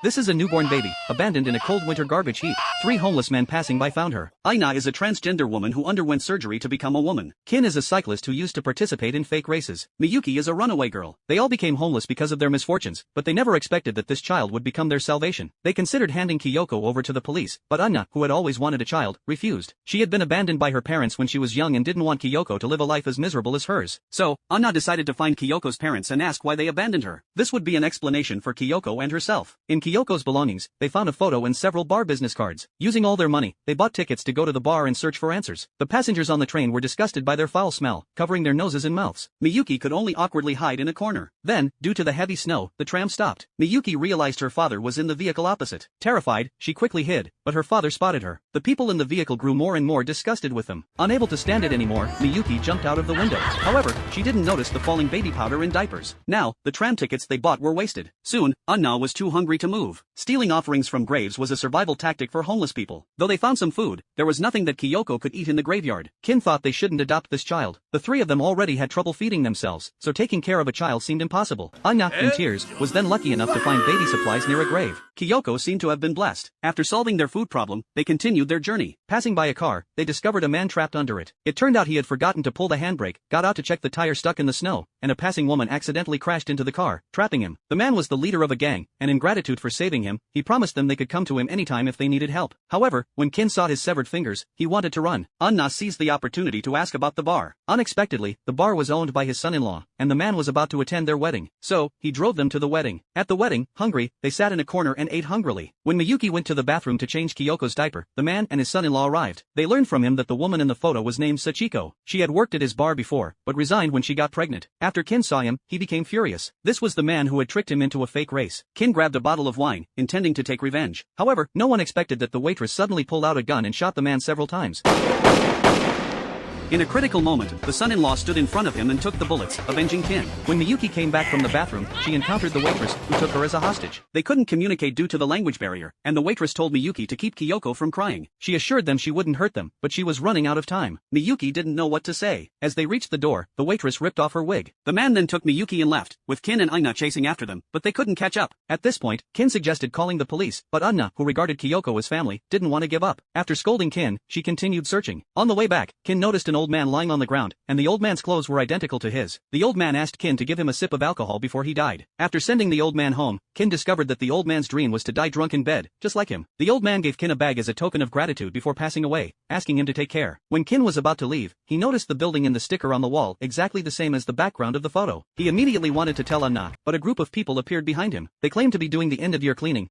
This is a newborn baby, abandoned in a cold winter garbage heap. Three homeless men passing by found her. Aina is a transgender woman who underwent surgery to become a woman. Kin is a cyclist who used to participate in fake races. Miyuki is a runaway girl. They all became homeless because of their misfortunes, but they never expected that this child would become their salvation. They considered handing Kyoko over to the police, but Anna, who had always wanted a child, refused. She had been abandoned by her parents when she was young and didn't want Kyoko to live a life as miserable as hers. So, Anna decided to find Kyoko's parents and ask why they abandoned her. This would be an explanation for Kyoko and herself. In Kyoko's belongings, they found a photo and several bar business cards. Using all their money, they bought tickets to go to the bar and search for answers. The passengers on the train were disgusted by their foul smell, covering their noses and mouths. Miyuki could only awkwardly hide in a corner. Then, due to the heavy snow, the tram stopped. Miyuki realized her father was in the vehicle opposite. Terrified, she quickly hid, but her father spotted her. The people in the vehicle grew more and more disgusted with them. Unable to stand it anymore, Miyuki jumped out of the window. However, she didn't notice the falling baby powder and diapers. Now, the tram tickets they bought were wasted. Soon, Anna was too hungry to move. Stealing offerings from graves was a survival tactic for homeless people. Though they found some food, there was nothing that Kyoko could eat in the graveyard. Kin thought they shouldn't adopt this child. The three of them already had trouble feeding themselves, so taking care of a child seemed impossible. Anna, in tears, was then lucky enough to find baby supplies near a grave. Kyoko seemed to have been blessed. After solving their food problem, they continued their journey. Passing by a car, they discovered a man trapped under it. It turned out he had forgotten to pull the handbrake, got out to check the tire stuck in the snow, and a passing woman accidentally crashed into the car, trapping him. The man was the leader of a gang, and in gratitude for saving him, he promised them they could come to him anytime if they needed help. However, when Kin saw his severed fingers, he wanted to run. Anna seized the opportunity to ask about the bar. Unexpectedly, the bar was owned by his son-in-law, and the man was about to attend their wedding. So, he drove them to the wedding. At the wedding, hungry, they sat in a corner and ate hungrily. When Miyuki went to the bathroom to change Kyoko's diaper, the man and his son-in-law arrived. They learned from him that the woman in the photo was named Sachiko. She had worked at his bar before, but resigned when she got pregnant. After Kin saw him, he became furious. This was the man who had tricked him into a fake race. Kin grabbed a bottle of wine, intending to take revenge. However, no one expected that the waitress suddenly pulled out a gun and shot the man several times. In a critical moment, the son-in-law stood in front of him and took the bullets, avenging Kin. When Miyuki came back from the bathroom, she encountered the waitress, who took her as a hostage. They couldn't communicate due to the language barrier, and the waitress told Miyuki to keep Kyoko from crying. She assured them she wouldn't hurt them, but she was running out of time. Miyuki didn't know what to say. As they reached the door, the waitress ripped off her wig. The man then took Miyuki and left, with Kin and Aina chasing after them, but they couldn't catch up. At this point, Kin suggested calling the police, but Anna, who regarded Kyoko as family, didn't want to give up. After scolding Kin, she continued searching. On the way back, Kin noticed an old man lying on the ground, and the old man's clothes were identical to his. The old man asked Kin to give him a sip of alcohol before he died. After sending the old man home, Kin discovered that the old man's dream was to die drunk in bed, just like him. The old man gave Kin a bag as a token of gratitude before passing away, asking him to take care. When Kin was about to leave, he noticed the building and the sticker on the wall exactly the same as the background of the photo. He immediately wanted to tell Anna, but a group of people appeared behind him. They claimed to be doing the end-of-year cleaning,